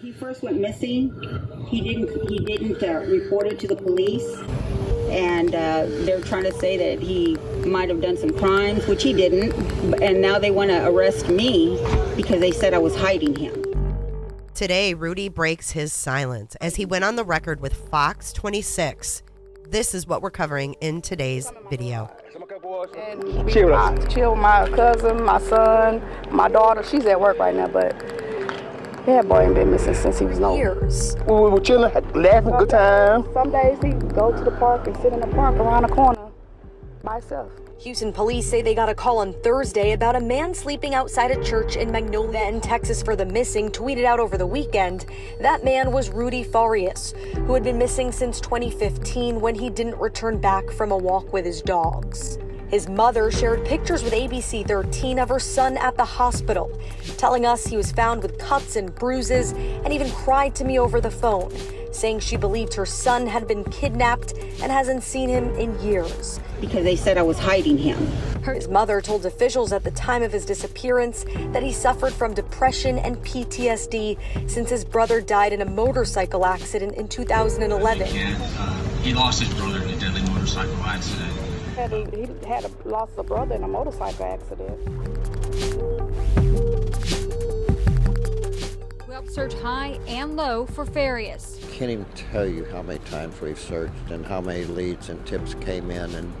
He first went missing. He didn't report it to the police, and they're trying to say that he might have done some crimes, which he didn't. And now they want to arrest me because they said I was hiding him. Today, Rudy breaks his silence as he went on the record with Fox 26. This is what we're covering in today's video. And chill my cousin, my son, my daughter. She's at work right now, but that boy ain't been missing since he was no years. We were chilling, laughing, good time. Some days he go to the park and sit in the park around the corner by himself. Houston police say they got a call on Thursday about a man sleeping outside a church in Magnolia in Texas for the missing, tweeted out over the weekend. That man was Rudy Farias, who had been missing since 2015 when he didn't return back from a walk with his dogs. His mother shared pictures with ABC 13 of her son at the hospital, telling us he was found with cuts and bruises, and even cried to me over the phone, saying she believed her son had been kidnapped and hasn't seen him in years. Because they said I was hiding him. His mother told officials at the time of his disappearance that he suffered from depression and PTSD since his brother died in a motorcycle accident in 2011. He lost his brother in a deadly motorcycle accident. He lost a brother in a motorcycle accident. We helped search high and low for Farias. Can't even tell you how many times we've searched and how many leads and tips came in,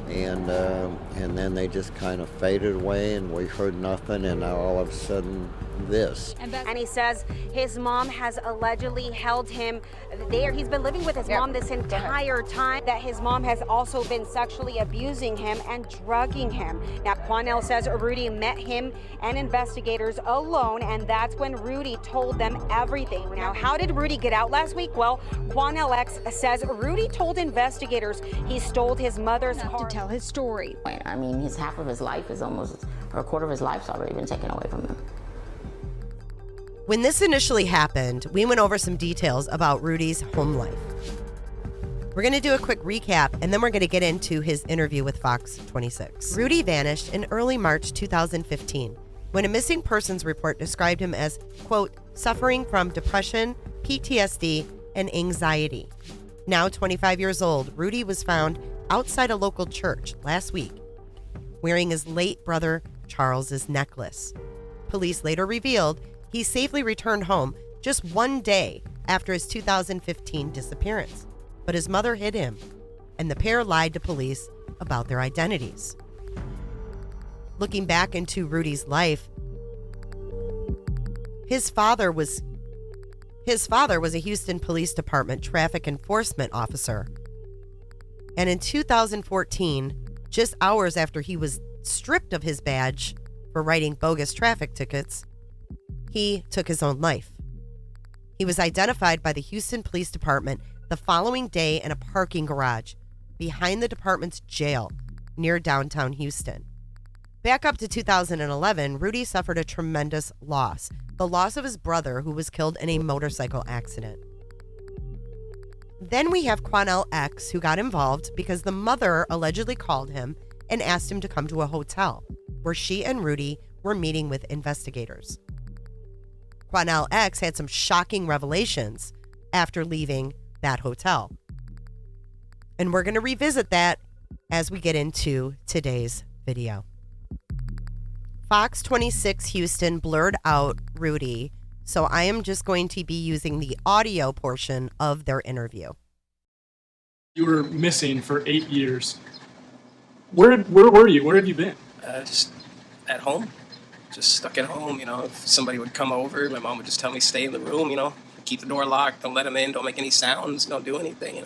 and then they just kind of faded away, and we heard nothing, and now all of a sudden this. And he says his mom has allegedly held him there. He's been living with his mom this entire time, that his mom has also been sexually abusing him and drugging him. Now, Quanell says Rudy met him and investigators alone, and that's when Rudy told them everything. Now, how did Rudy get out last week? Well, Quanell X says Rudy told investigators he stole his mother's car to tell his story. I mean, half of his life is almost, or a quarter of his life's already been taken away from him. When this initially happened, we went over some details about Rudy's home life. We're going to do a quick recap, and then we're going to get into his interview with Fox 26. Rudy vanished in early March 2015 when a missing persons report described him as, quote, suffering from depression, PTSD, and anxiety. Now 25 years old, Rudy was found outside a local church last week wearing his late brother Charles's necklace. Police later revealed he safely returned home just one day after his 2015 disappearance, but his mother hid him, and the pair lied to police about their identities. Looking back into Rudy's life, his father was a Houston Police Department traffic enforcement officer. And in 2014, just hours after he was stripped of his badge for writing bogus traffic tickets, he took his own life. He was identified by the Houston Police Department the following day in a parking garage behind the department's jail near downtown Houston. Back up to 2011, Rudy suffered a tremendous loss, the loss of his brother, who was killed in a motorcycle accident. Then we have Quanell X, who got involved because the mother allegedly called him and asked him to come to a hotel where she and Rudy were meeting with investigators. Quanell X had some shocking revelations after leaving that hotel. And we're going to revisit that as we get into today's video. Fox 26 Houston blurred out Rudy, so I am just going to be using the audio portion of their interview. You were missing for 8 years. Where were you? Where have you been? Just at home. Just stuck at home, if somebody would come over, my mom would just tell me stay in the room, keep the door locked, don't let them in, don't make any sounds, don't do anything,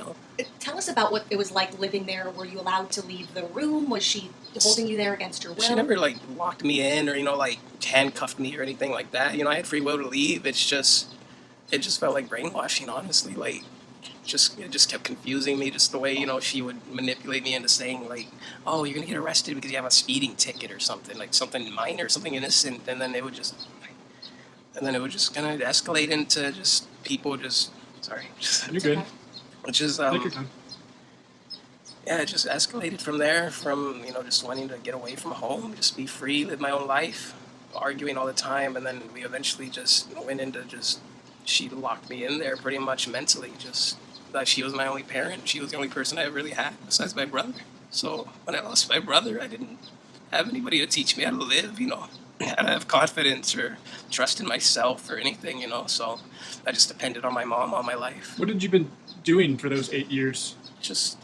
Tell us about what it was like living there. Were you allowed to leave the room? Was she holding you there against your will? She never, locked me in or, handcuffed me or anything like that. I had free will to leave. It just felt like brainwashing, honestly. It just kept confusing me, just the way, she would manipulate me into saying, oh, you're going to get arrested because you have a speeding ticket or something, something minor, something innocent, and then it would just kind of escalate into just people sorry. You're good. Which is, take your time. Yeah, it just escalated from there, from, just wanting to get away from home, just be free, live my own life, arguing all the time, and then we eventually just went into just she locked me in there pretty much mentally. Just that she was my only parent. She was the only person I really had besides my brother. So when I lost my brother, I didn't have anybody to teach me how to live, how to have confidence or trust in myself or anything, So I just depended on my mom all my life. What had you been doing for those 8 years? Just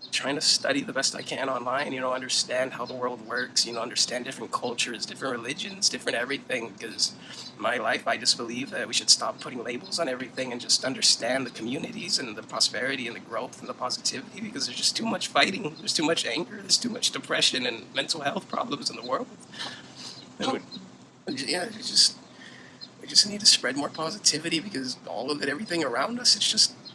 trying to study the best I can online, understand how the world works, understand different cultures, different religions, different everything. Because my life, I just believe that we should stop putting labels on everything and just understand the communities and the prosperity and the growth and the positivity, because there's just too much fighting, there's too much anger, there's too much depression and mental health problems in the world. And we just need to spread more positivity, because all of it, everything around us,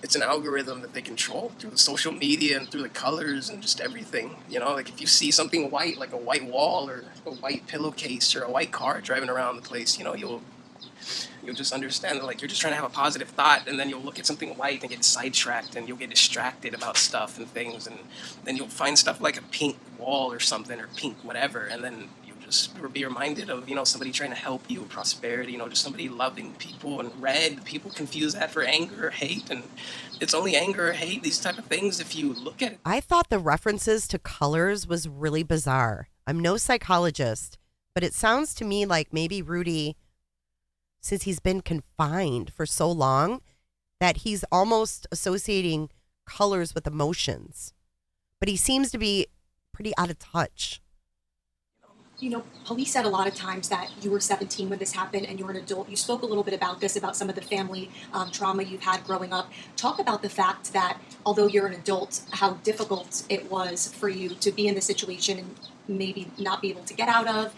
it's an algorithm that they control through the social media and through the colors and just everything. Like if you see something white, like a white wall or a white pillowcase or a white car driving around the place, you'll just understand that, like, you're just trying to have a positive thought, and then you'll look at something white and get sidetracked, and you'll get distracted about stuff and things, and then you'll find stuff like a pink wall or something, or pink whatever, and then be reminded of somebody trying to help you, prosperity, just somebody loving people. And red, people confuse that for anger or hate, and it's only anger or hate, these type of things, if you look at it. I thought the references to colors was really bizarre. I'm no psychologist, but it sounds to me like maybe Rudy, since he's been confined for so long, that he's almost associating colors with emotions, but he seems to be pretty out of touch. Police said a lot of times that you were 17 when this happened and you're an adult. You spoke a little bit about this, about some of the family trauma you've had growing up. Talk about the fact that although you're an adult, how difficult it was for you to be in this situation and maybe not be able to get out of.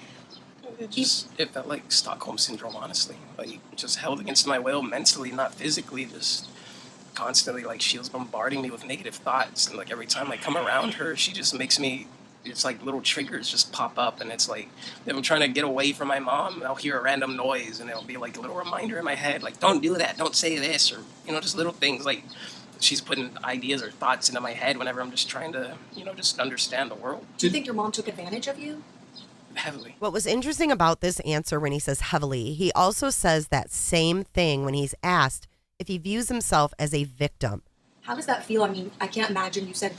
It felt like Stockholm Syndrome, honestly. Like, just held against my will mentally, not physically, just constantly, like, she was bombarding me with negative thoughts. And, like, every time I come around her, she just makes me... It's like little triggers just pop up, and it's like if I'm trying to get away from my mom, I'll hear a random noise, and it'll be like a little reminder in my head, like, don't do that, don't say this, or just little things. Like, she's putting ideas or thoughts into my head whenever I'm just trying to just understand the world. Do you think your mom took advantage of you? Heavily. What was interesting about this answer when he says heavily, he also says that same thing when he's asked if he views himself as a victim. How does that feel? I mean, I can't imagine. You said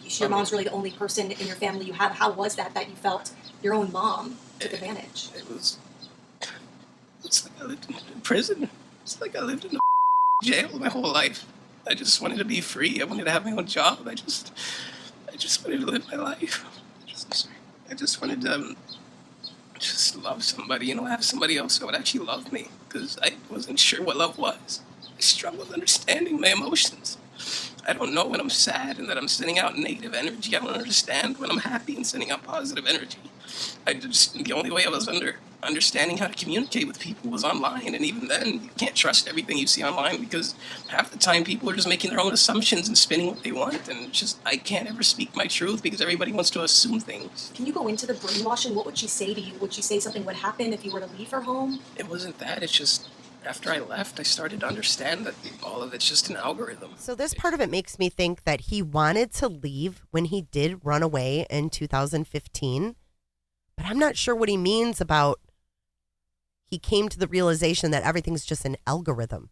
your mom's really the only person in your family you have. How was that you felt your own mom took advantage? It's like I lived in prison. It's like I lived in jail my whole life. I just wanted to be free. I wanted to have my own job. I just wanted to live my life. I just wanted to just love somebody, have somebody else that would actually love me, because I wasn't sure what love was. I struggled understanding my emotions. I don't know when I'm sad and that I'm sending out negative energy. I don't understand when I'm happy and sending out positive energy. The only way I was understanding how to communicate with people was online, and even then, you can't trust everything you see online, because half the time people are just making their own assumptions and spinning what they want, and I can't ever speak my truth because everybody wants to assume things. Can you go into the brainwashing? What would she say to you? Would she say something would happen if you were to leave her home? It wasn't that. It's just... After I left, I started to understand that all of it's just an algorithm. So this part of it makes me think that he wanted to leave when he did run away in 2015. But I'm not sure what he means about he came to the realization that everything's just an algorithm.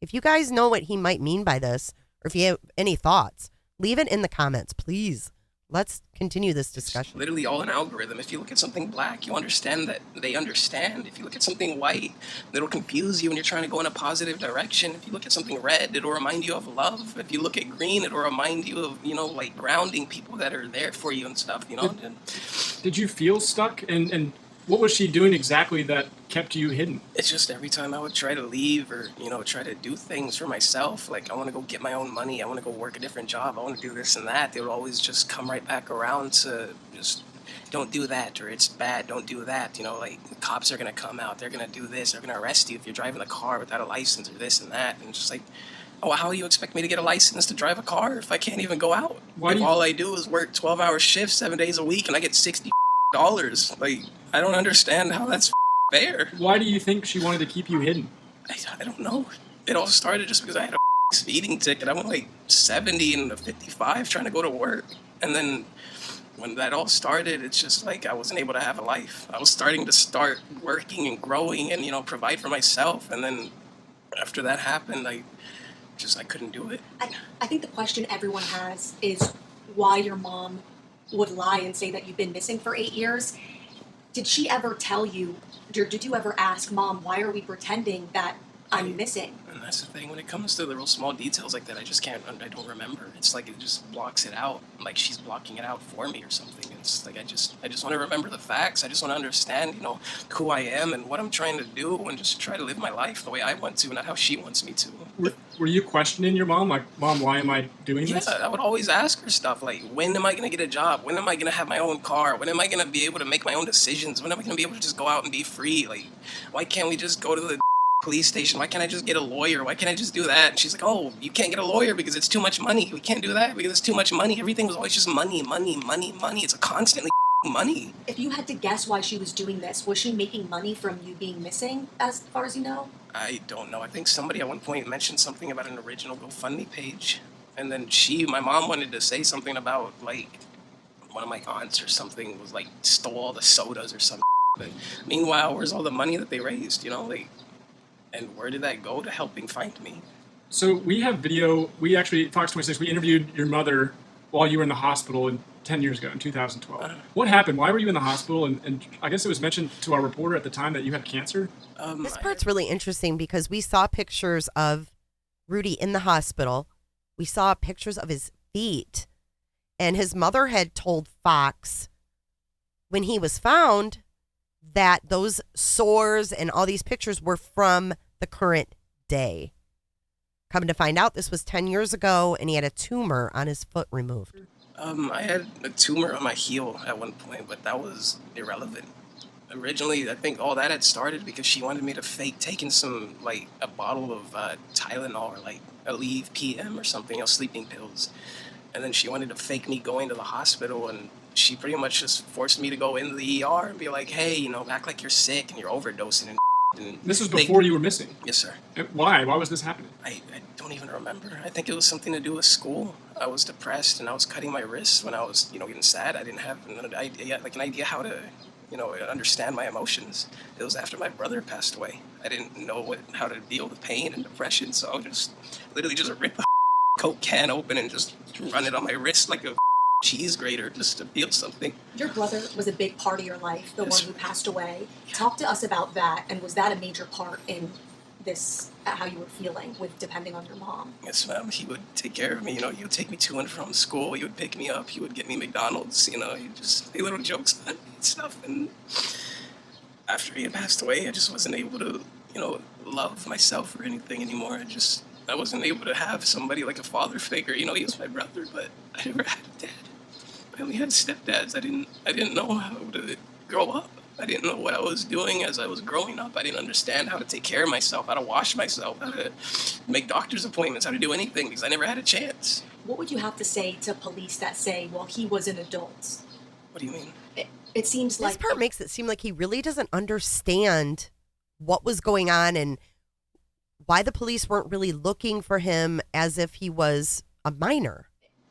If you guys know what he might mean by this, or if you have any thoughts, leave it in the comments, please. Let's continue this discussion. It's literally all an algorithm. If you look at something black, you understand that they understand. If you look at something white, it'll confuse you when you're trying to go in a positive direction. If you look at something red, it'll remind you of love. If you look at green, it'll remind you of, like grounding people that are there for you and stuff, Did you feel stuck? And what was she doing exactly that kept you hidden? It's just every time I would try to leave or, try to do things for myself, like I want to go get my own money, I want to go work a different job, I want to do this and that, they would always just come right back around to just, don't do that, or it's bad, don't do that, like the cops are going to come out, they're going to do this, they're going to arrest you if you're driving a car without a license or this and that, and just like, oh, how do you expect me to get a license to drive a car if I can't even go out? All I do is work 12-hour shifts 7 days a week and I get $60. Like, I don't understand how that's fair. Why do you think she wanted to keep you hidden? I don't know. It all started just because I had a speeding ticket. I went like 70 and 55 trying to go to work. And then when that all started, it's just like I wasn't able to have a life. I was starting to start working and growing and, provide for myself. And then after that happened, I couldn't do it. I think the question everyone has is why your mom would lie and say that you've been missing for 8 years. Did she ever tell you, or did you ever ask, Mom, why are we pretending that I'm missing? And that's the thing, when it comes to the real small details like that, I don't remember. It's like it just blocks it out, like she's blocking it out for me or something. It's like I just want to remember the facts. I just want to understand, who I am and what I'm trying to do, and just try to live my life the way I want to, not how she wants me to. Were you questioning your mom, like, Mom, why am I doing this? Yeah, I would always ask her stuff like, when am I going to get a job? When am I going to have my own car? When am I going to be able to make my own decisions? When am I going to be able to just go out and be free? Like, why can't we just go to the police station? Why can't I just get a lawyer? Why can't I just do that? And she's like, oh, you can't get a lawyer because it's too much money. We can't do that because it's too much money. Everything was always just money, money, money, money. It's a constantly money. If you had to guess why she was doing this, was she making money from you being missing, as far as you know? I don't know. I think somebody at one point mentioned something about an original GoFundMe page. And then my mom wanted to say something about, like, one of my aunts or something was, like, stole all the sodas or something. But meanwhile, where's all the money that they raised, like, and where did that go to helping find me? So we have video. We actually, Fox 26, we interviewed your mother while you were in the hospital 10 years ago in 2012. What happened? Why were you in the hospital? And I guess it was mentioned to our reporter at the time that you had cancer. This part's really interesting because we saw pictures of Rudy in the hospital. We saw pictures of his feet. And his mother had told Fox when he was found that those sores and all these pictures were from the current day. Coming to find out, this was 10 years ago, and he had a tumor on his foot removed. I had a tumor on my heel at one point, but that was irrelevant. Originally, I think all that had started because she wanted me to fake taking some, like, a bottle of Tylenol or, like, Aleve PM or something, sleeping pills. And then she wanted to fake me going to the hospital, and she pretty much just forced me to go into the ER and be like, hey, act like you're sick and you're overdosing and this was before you were missing? Yes, sir. Why? Why was this happening? I don't even remember. I think it was something to do with school. I was depressed and I was cutting my wrists when I was, getting sad. I didn't have an idea how to, understand my emotions. It was after my brother passed away. I didn't know how to deal with pain and depression, so I would just literally just rip a Coke can open and just run it on my wrist like a cheese grater just to feel something. Your brother was a big part of your life, the one who passed away. Talk to us about that, and was that a major part in this, how you were feeling with depending on your mom? Yes, ma'am. He would take care of me. He would take me to and from school. He would pick me up. He would get me McDonald's. He just say little jokes on me and stuff. And after he had passed away, I just wasn't able to, love myself or anything anymore. I wasn't able to have somebody like a father figure. He was my brother, but I never had a dad. I only had stepdads. I didn't know how to grow up. I didn't know what I was doing as I was growing up. I didn't understand how to take care of myself, how to wash myself, how to make doctor's appointments, how to do anything, because I never had a chance. What would you have to say to police that say, well, he was an adult? What do you mean? It seems like... This part makes it seem like he really doesn't understand what was going on and why the police weren't really looking for him as if he was a minor.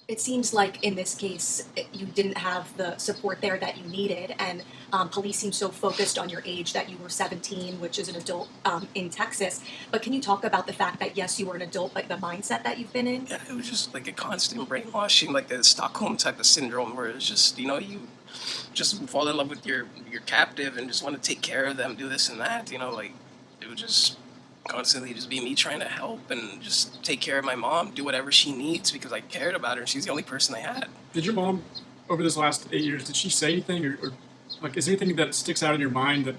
It seems like in this case, you didn't have the support there that you needed, and police seem so focused on your age that you were 17, which is an adult in Texas. But can you talk about the fact that, yes, you were an adult, but the mindset that you've been in? Yeah, it was just like a constant brainwashing, like the Stockholm type of syndrome, where it's just, you just fall in love with your captive and just want to take care of them, do this and that, it would just constantly just be me trying to help and just take care of my mom, do whatever she needs because I cared about her and she's the only person I had. Did your mom, over this last 8 years, did she say anything or like, is there anything that sticks out in your mind that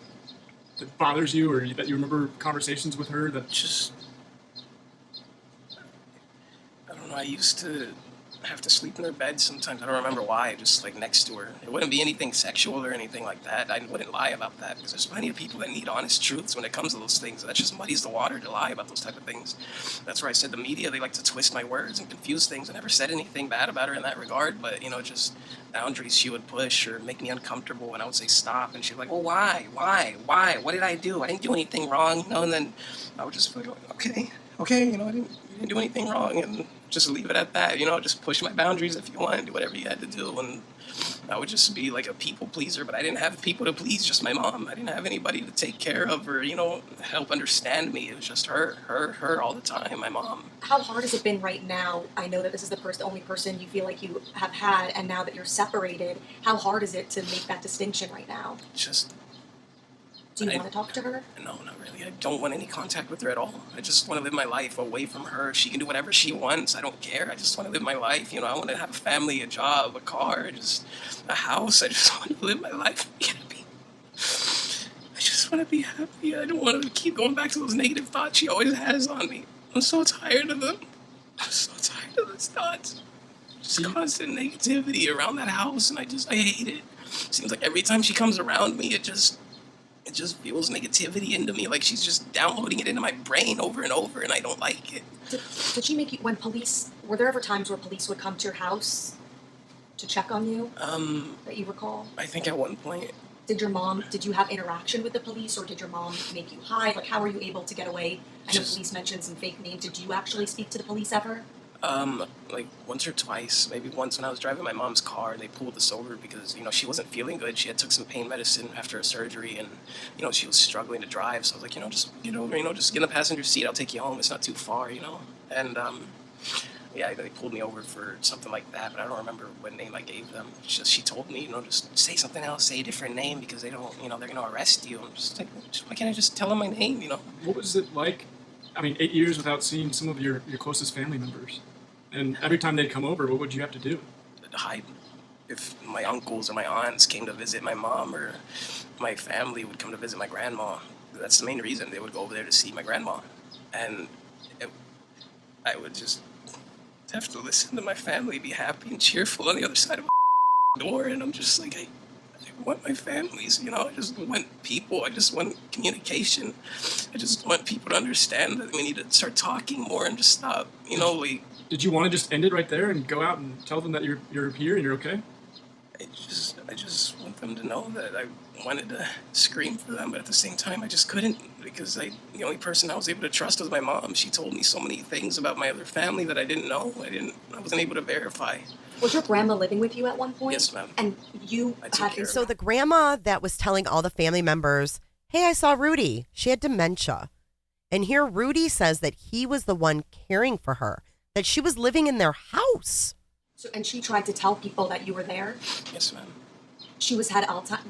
bothers you or that you remember conversations with her that just... I don't know, I used to have to sleep in her bed sometimes. I don't remember why, just like next to her. It wouldn't be anything sexual or anything like that. I wouldn't lie about that because there's plenty of people that need honest truths when it comes to those things. That just muddies the water to lie about those type of things. That's where I said the media, they like to twist my words and confuse things. I never said anything bad about her in that regard, but just boundaries she would push or make me uncomfortable when I would say stop, and she'd be like, well, why? What did I do? I didn't do anything wrong, and then I would just be like, okay, I didn't do anything wrong, and just leave it at that, just push my boundaries if you want, do whatever you had to do, and I would just be like a people pleaser, but I didn't have people to please, just my mom. I didn't have anybody to take care of or, help understand me. It was just her all the time, my mom. How hard has it been right now? I know that this is the only person you feel like you have had, and now that you're separated, how hard is it to make that distinction right now? Do you want to talk to her? No, not really. I don't want any contact with her at all. I just want to live my life away from her. She can do whatever she wants. I don't care. I just want to live my life. I want to have a family, a job, a car, just a house. I just want to live my life and be happy. I just want to be happy. I don't want to keep going back to those negative thoughts she always has on me. I'm so tired of them. I'm so tired of those thoughts. Just constant negativity around that house, and I hate it. Seems like every time she comes around me, it just fuels negativity into me, like she's just downloading it into my brain over and over, and I don't like it. Did she make you, were there ever times where police would come to your house to check on you, that you recall? I think at one point. Did you have interaction with the police, or did your mom make you hide? Like, how were you able to get away? I know police mentioned some fake names. Did you actually speak to the police ever? Like once or twice, maybe once when I was driving my mom's car and they pulled us over because, she wasn't feeling good. She had took some pain medicine after a surgery and, she was struggling to drive. So I was like, just get in the passenger seat. I'll take you home. It's not too far, And, yeah, they pulled me over for something like that, but I don't remember what name I gave them. It's just, she told me, just say something else, say a different name because they don't, they're going to arrest you. I'm just like, why can't I just tell them my name, What was it like? 8 years without seeing some of your closest family members. And every time they'd come over, what would you have to do? Hide. If my uncles or my aunts came to visit my mom, or my family would come to visit my grandma, that's the main reason they would go over there to see my grandma. And I would just have to listen to my family be happy and cheerful on the other side of a door, and I'm just like, I want my families, I just want people, I just want communication. I just want people to understand that we need to start talking more and just stop, Did you want to just end it right there and go out and tell them that you're here and you're okay? I just want them to know that I wanted to scream for them, but at the same time, I just couldn't because the only person I was able to trust was my mom. She told me so many things about my other family that I didn't know. I wasn't able to verify. Was your grandma living with you at one point? Yes, ma'am. And you had... So the grandma that was telling all the family members, hey, I saw Rudy. She had dementia. And here Rudy says that he was the one caring for her, that she was living in their house. And she tried to tell people that you were there? Yes, ma'am. She was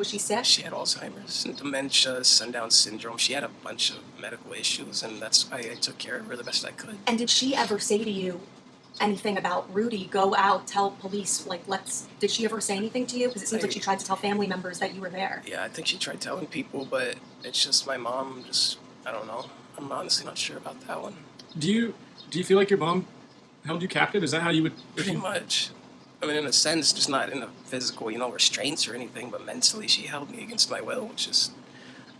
she sick? She had Alzheimer's and dementia, sundown syndrome. She had a bunch of medical issues, and that's why I took care of her the best I could. And did she ever say to you anything about Rudy, go out, tell police, did she ever say anything to you? Because it seems like she tried to tell family members that you were there. Yeah, I think she tried telling people, but it's just my mom I don't know. I'm honestly not sure about that one. Do you feel like your mom held you captive? Is that how you would... Pretty much. In a sense, just not in a physical, restraints or anything, but mentally she held me against my will, which is,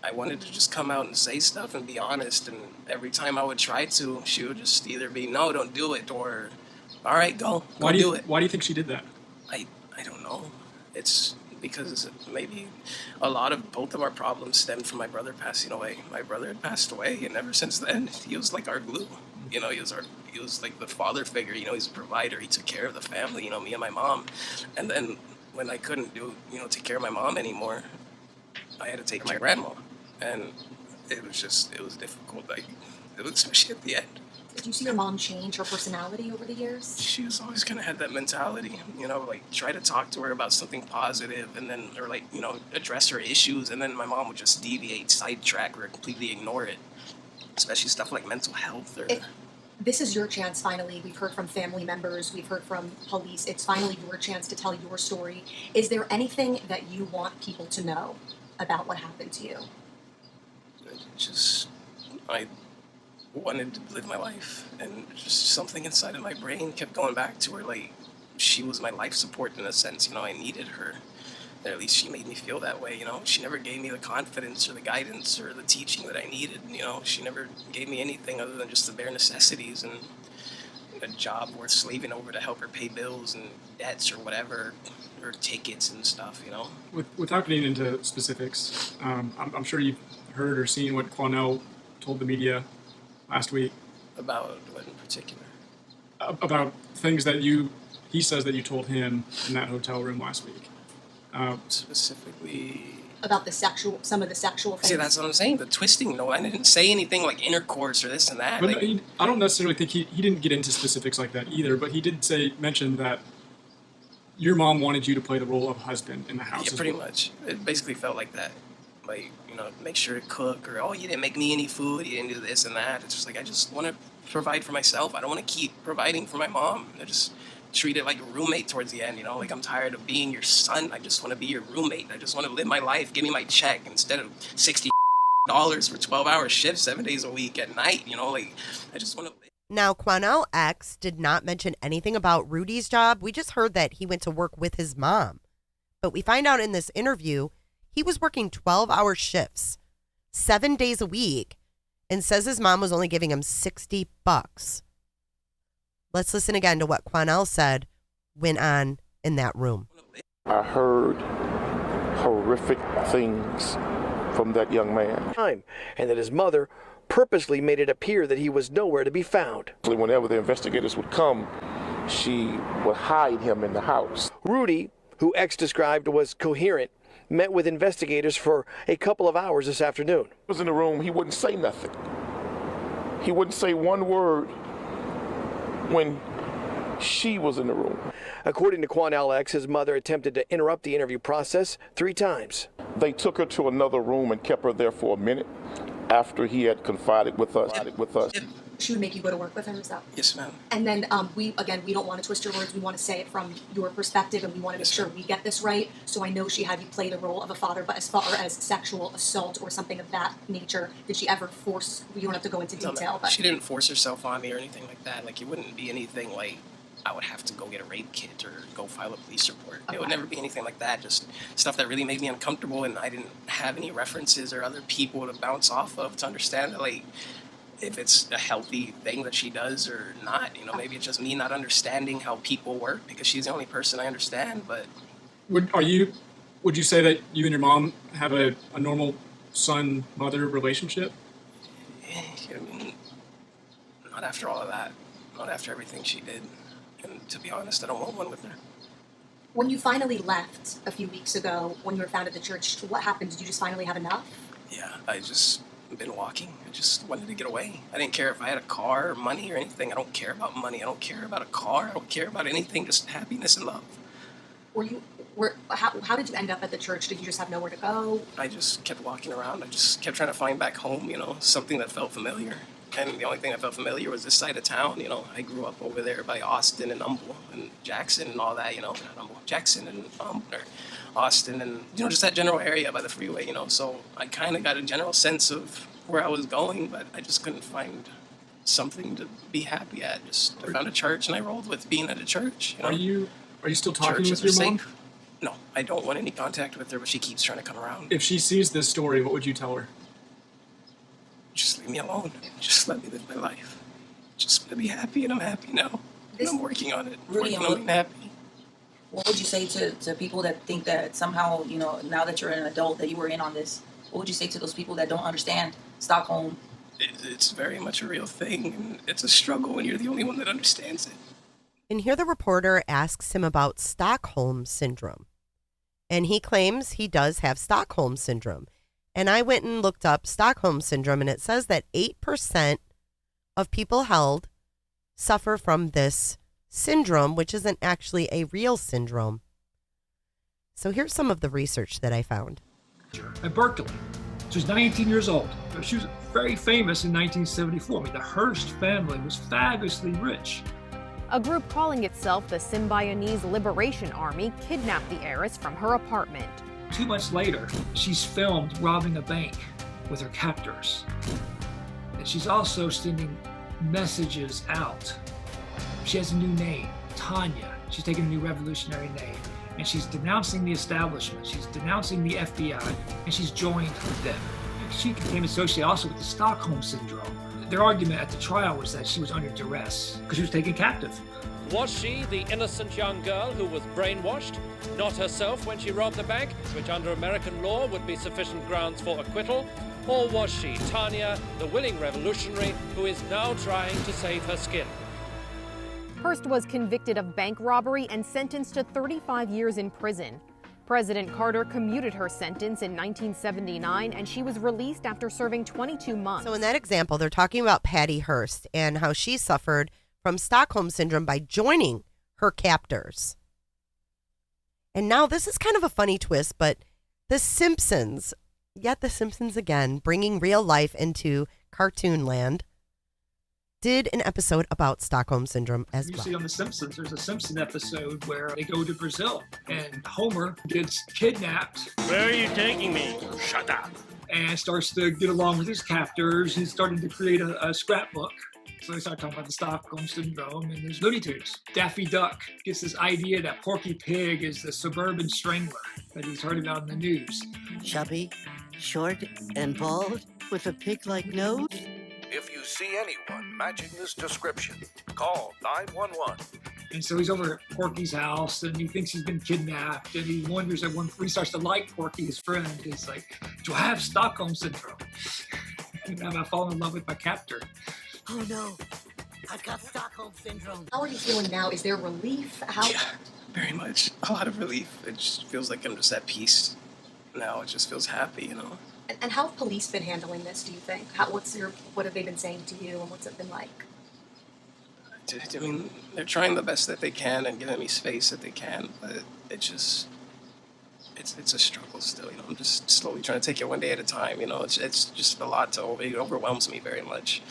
I wanted to just come out and say stuff and be honest, and every time I would try to, she would just either be, no, don't do it, or, all right, go do it. Why do you think she did that? I don't know. It's because maybe a lot of both of our problems stemmed from my brother passing away. My brother had passed away, and ever since then, he was like our glue. He was like the father figure, he's a provider. He took care of the family, me and my mom. And then when I couldn't take care of my mom anymore, I had to take my grandma. And it was difficult, especially at the end. Did you see your mom change her personality over the years? She was always kind of had that mentality, try to talk to her about something positive and then, or address her issues. And then my mom would just deviate, sidetrack, or completely ignore it. Especially stuff like mental health. This is your chance, finally. We've heard from family members. We've heard from police. It's finally your chance to tell your story. Is there anything that you want people to know about what happened to you? I wanted to live my life, and just something inside of my brain kept going back to her, she was my life support in a sense, I needed her. Or at least she made me feel that way, She never gave me the confidence or the guidance or the teaching that I needed, She never gave me anything other than just the bare necessities and a job worth slaving over to help her pay bills and debts or whatever, or tickets and stuff, Without getting into specifics, I'm sure you've heard or seen what Quanell told the media last week. About what in particular? About things that he says that you told him in that hotel room last week. Specifically about some of the sexual things. See, that's what I'm saying. The twisting. No, I didn't say anything like intercourse or this and that. But Like, I don't necessarily think he didn't get into specifics like that either, but he did mention that your mom wanted you to play the role of husband in the house. yeah, pretty much. It basically felt like that. Like, make sure to cook, or, oh, you didn't make me any food, you didn't do this and that. It's just like, I just want to provide for myself. I don't want to keep providing for my mom. I just treat it like a roommate towards the end, like, I'm tired of being your son. I just want to be your roommate. I just want to live my life. Give me my check instead of $60 for 12-hour shifts 7 days a week at night, like, I just want to live. Now, Quanell X did not mention anything about Rudy's job. We just heard that he went to work with his mom. But we find out in this interview, he was working 12-hour shifts, 7 days a week, and says his mom was only giving him $60. Let's listen again to what Quanell said went on in that room. I heard horrific things from that young man. And that his mother purposely made it appear that he was nowhere to be found. Whenever the investigators would come, she would hide him in the house. Rudy, who X described was coherent, met with investigators for a couple of hours this afternoon. He was in the room, he wouldn't say nothing. He wouldn't say one word when she was in the room. According to Quanell X, his mother attempted to interrupt the interview process 3 times. They took her to another room and kept her there for a minute after he had confided with us. She would make you go to work with her, is that? Yes, ma'am. And then we don't want to twist your words. We want to say it from your perspective, and we want to make sure we get this right. So I know she had you play the role of a father, but as far as sexual assault or something of that nature, did she ever force? You don't have to go into detail, but She didn't force herself on me or anything like that. Like, it wouldn't be anything like I would have to go get a rape kit or go file a police report. Okay. It would never be anything like that. Just stuff that really made me uncomfortable, and I didn't have any references or other people to bounce off of to understand that, like, if it's a healthy thing that she does or not. Maybe it's just me not understanding how people work, because she's the only person I understand. But Would you say that you and your mom have a normal son-mother relationship? I mean, not after all of that. Not after everything she did. And to be honest, I don't want one with her. when you finally left a few weeks ago, when you were found at the church, what happened? Did you just finally have enough? Yeah, I just been walking. I just wanted to get away. I didn't care if I had a car or money or anything. I don't care about money. I don't care about a car. I don't care about anything. Just happiness and love. How did you end up at the church? Did you just have nowhere to go? I just kept walking around. I just kept trying to find back home, something that felt familiar. And the only thing that felt familiar was this side of town. I grew up over there by Austin and Humble and Jackson and all that, not Humble, Jackson and Austin and, just that general area by the freeway, So I kind of got a general sense of where I was going, but I just couldn't find something to be happy at. I found a church and I rolled with being at a church. Are you still talking Churches with your are mom? safe. No, I don't want any contact with her, but she keeps trying to come around. If she sees this story, what would you tell her? Just leave me alone. Just let me live my life. Just want to be happy, and I'm happy now. And I'm working on it. Rudy, Working on being happy. What would you say to people that think that somehow, now that you're an adult, that you were in on this? What would you say to those people that don't understand Stockholm? It's very much a real thing, and it's a struggle when you're the only one that understands it. And here the reporter asks him about Stockholm Syndrome. And he claims he does have Stockholm Syndrome. And I went and looked up Stockholm Syndrome, and it says that 8% of people held suffer from this syndrome, which isn't actually a real syndrome. So here's some of the research that I found. At Berkeley. She was 19 years old. She was very famous in 1974. The Hearst family was fabulously rich. A group calling itself the Symbionese Liberation Army kidnapped the heiress from her apartment. 2 months later, she's filmed robbing a bank with her captors. And she's also sending messages out. She has a new name, Tanya. She's taken a new revolutionary name. And she's denouncing the establishment. She's denouncing the FBI, and she's joined them. She became associated also with the Stockholm Syndrome. Their argument at the trial was that she was under duress because she was taken captive. Was she the innocent young girl who was brainwashed? Not herself when she robbed the bank, which under American law would be sufficient grounds for acquittal? Or was she, Tanya, the willing revolutionary who is now trying to save her skin? Hearst was convicted of bank robbery and sentenced to 35 years in prison. President Carter commuted her sentence in 1979, and she was released after serving 22 months. So in that example, they're talking about Patty Hearst and how she suffered from Stockholm Syndrome by joining her captors. And now this is kind of a funny twist, but The Simpsons, yet The Simpsons again, bringing real life into cartoon land, did an episode about Stockholm Syndrome as well. You see on The Simpsons, there's a Simpson episode where they go to Brazil and Homer gets kidnapped. Where are you taking me? Shut up. And starts to get along with his captors. He's starting to create a scrapbook. So they start talking about the Stockholm Syndrome, and there's Looney Tunes. Daffy Duck gets this idea that Porky Pig is the suburban strangler that he's heard about in the news. Chubby, short, and bald, with a pig-like nose? If you see anyone matching this description, call 911. And so he's over at Porky's house, and he thinks he's been kidnapped, and he wonders at one point, he starts to like Porky, his friend. He's like, do I have Stockholm Syndrome? And I'm falling in love with my captor. Oh no, I've got Stockholm Syndrome. How are you feeling now? Is there relief? Yeah, very much. A lot of relief. It just feels like I'm just at peace now. It just feels happy, you know. And how have police been handling this, do you think? What have they been saying to you, and what's it been like? I mean, they're trying the best that they can and giving me space that they can, but it's a struggle still, you know. I'm just slowly trying to take it one day at a time, you know. It's just a lot it overwhelms me very much.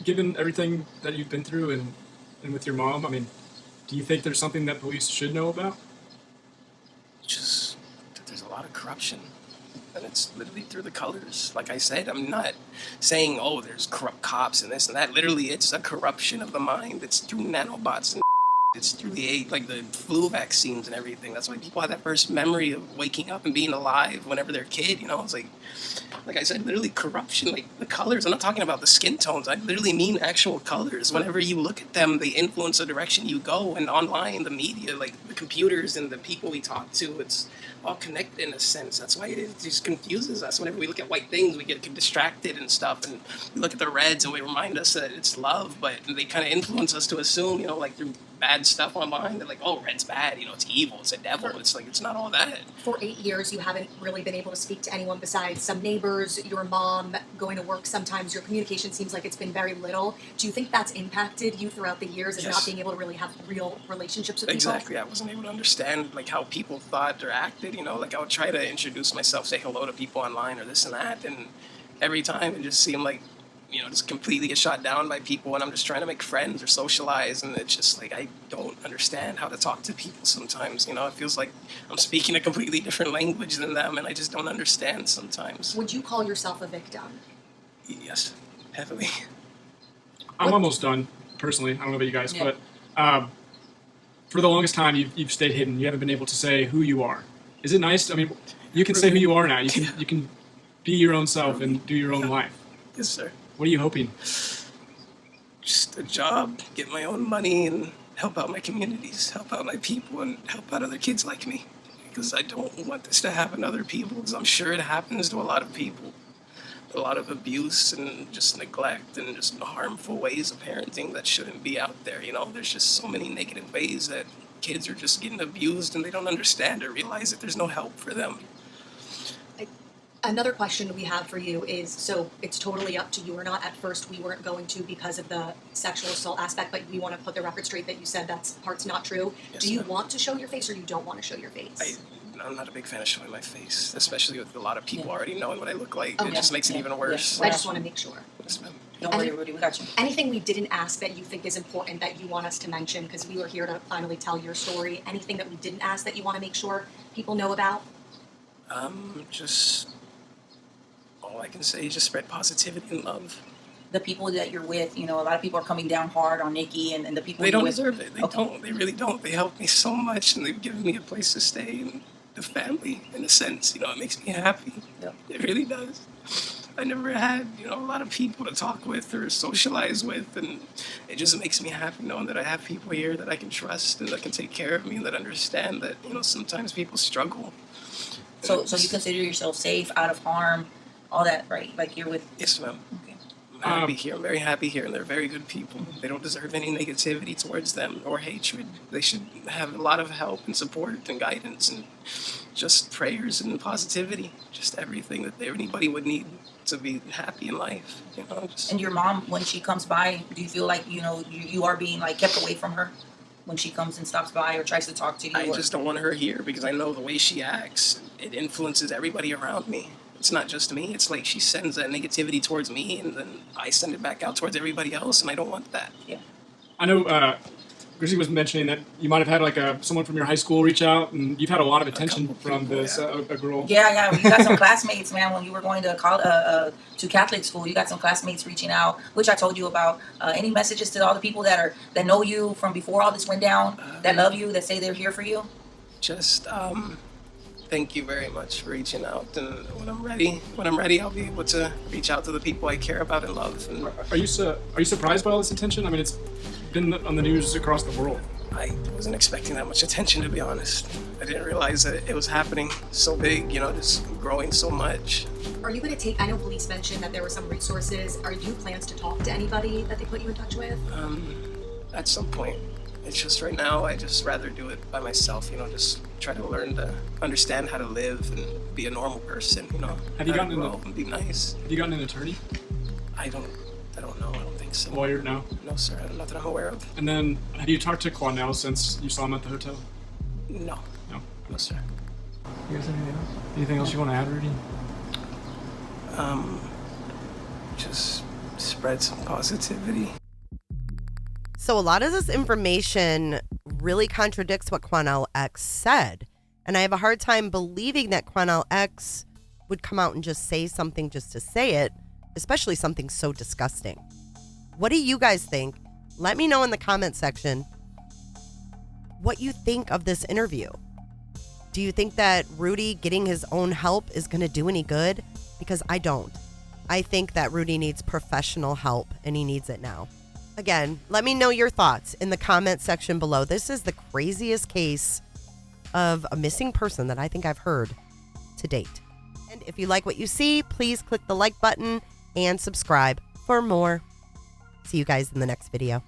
Given everything that you've been through and with your mom, I mean, do you think there's something that police should know about? Just that there's a lot of corruption. And it's literally through the colors. Like I said, I'm not saying, oh, there's corrupt cops and this and that. Literally, it's a corruption of the mind. It's through nanobots and it's through the flu vaccines and everything. That's why people have that first memory of waking up and being alive whenever they're a kid, you know? It's like I said, literally corruption, like the colors. I'm not talking about the skin tones. I literally mean actual colors. Whenever you look at them, they influence the direction you go. And online, the media, like the computers and the people we talk to, it's all connected in a sense. That's why it just confuses us. Whenever we look at white things, we get distracted and stuff. And we look at the reds and we remind us that it's love, but they kind of influence us to assume, you know, like through bad stuff online, they're like, oh, red's bad, you know, it's evil, it's a devil. It's like, it's not all that. For 8 years, you haven't really been able to speak to anyone besides some neighbors, your mom, going to work sometimes. Your communication seems like it's been very little. Do you think that's impacted you throughout the years of not being able to really have real relationships with people? Exactly. I wasn't able to understand like how people thought or acted, you know, like I would try to introduce myself, say hello to people online or this and that, and every time it just seemed like, you know, just completely get shot down by people, and I'm just trying to make friends or socialize, and it's just like I don't understand how to talk to people sometimes, you know. It feels like I'm speaking a completely different language than them, and I just don't understand sometimes. Would you call yourself a victim? Yes, heavily. I'm almost done, personally. I don't know about you guys, but for the longest time, you've stayed hidden. You haven't been able to say who you are. Is it nice? I mean, you can say who you are now. You can be your own self and do your own life. Yes, sir. What are you hoping? Just a job, get my own money, and help out my communities, help out my people, and help out other kids like me. Because I don't want this to happen to other people, because I'm sure it happens to a lot of people. A lot of abuse and just neglect and just harmful ways of parenting that shouldn't be out there, you know? There's just so many negative ways that kids are just getting abused and they don't understand or realize that there's no help for them. Another question we have for you is, so it's totally up to you or not. At first, we weren't going to because of the sexual assault aspect, but we want to put the record straight that you said that part's not true. Yes, do you want to show your face or you don't want to show your face? I'm not a big fan of showing my face, especially with a lot of people already knowing what I look like. Okay. It just makes it even worse. I just want to make sure. Yes, ma'am. Don't worry, Rudy, we got you. Anything we didn't ask that you think is important that you want us to mention, because we were here to finally tell your story. Anything that we didn't ask that you want to make sure people know about? Just all I can say is just spread positivity and love. The people that you're with, you know, a lot of people are coming down hard on Nikki and the people they don't with. deserve it. They don't. They really don't. They helped me so much, and they've given me a place to stay and the family, in a sense. You know, it makes me happy. Yeah. It really does. I never had, you know, a lot of people to talk with or socialize with, and it just makes me happy knowing that I have people here that I can trust and that can take care of me and that understand that, you know, sometimes people struggle. So you consider yourself safe, out of harm, all that, right? Like you're with. Yes, ma'am. Okay. I'm happy here. I'm very happy here, and they're very good people. They don't deserve any negativity towards them or hatred. They should have a lot of help and support and guidance and just prayers and positivity. Just everything that anybody would need to be happy in life. You know. And your mom, when she comes by, do you feel like you are being like kept away from her when she comes and stops by or tries to talk to you? I just don't want her here because I know the way she acts, it influences everybody around me. It's not just me. It's like she sends that negativity towards me, and then I send it back out towards everybody else, and I don't want that. Yeah. I know Grizzy was mentioning that you might have had like someone from your high school reach out, and you've had a lot of attention from this a girl. Yeah. You got some classmates, man. When you were going to Catholic school, you got some classmates reaching out, which I told you about. Any messages to all the people that know you from before all this went down, that love you, that say they're here for you? Just thank you very much for reaching out, and when I'm ready, I'll be able to reach out to the people I care about and love. And Are you surprised by all this attention? I mean, it's been on the news across the world. I wasn't expecting that much attention, to be honest. I didn't realize that it was happening so big, just growing so much. Are you going to I know police mentioned that there were some resources. Are you plans to talk to anybody that they put you in touch with? At some point. It's just right now, I just rather do it by myself, just try to learn to understand how to live and be a normal person, Have you gotten and be nice. Have you gotten an attorney? I don't know. I don't think so. Lawyer? No? No, sir. Not that I'm aware of. And then, have you talked to Quanell since you saw him at the hotel? No. No, sir. You guys anything else? Anything else you want to add, Rudy? Just spread some positivity. So a lot of this information really contradicts what Quanell X said. And I have a hard time believing that Quanell X would come out and just say something just to say it, especially something so disgusting. What do you guys think? Let me know in the comment section what you think of this interview. Do you think that Rudy getting his own help is going to do any good? Because I don't. I think that Rudy needs professional help, and he needs it now. Again, let me know your thoughts in the comment section below. This is the craziest case of a missing person that I think I've heard to date. And if you like what you see, please click the like button and subscribe for more. See you guys in the next video.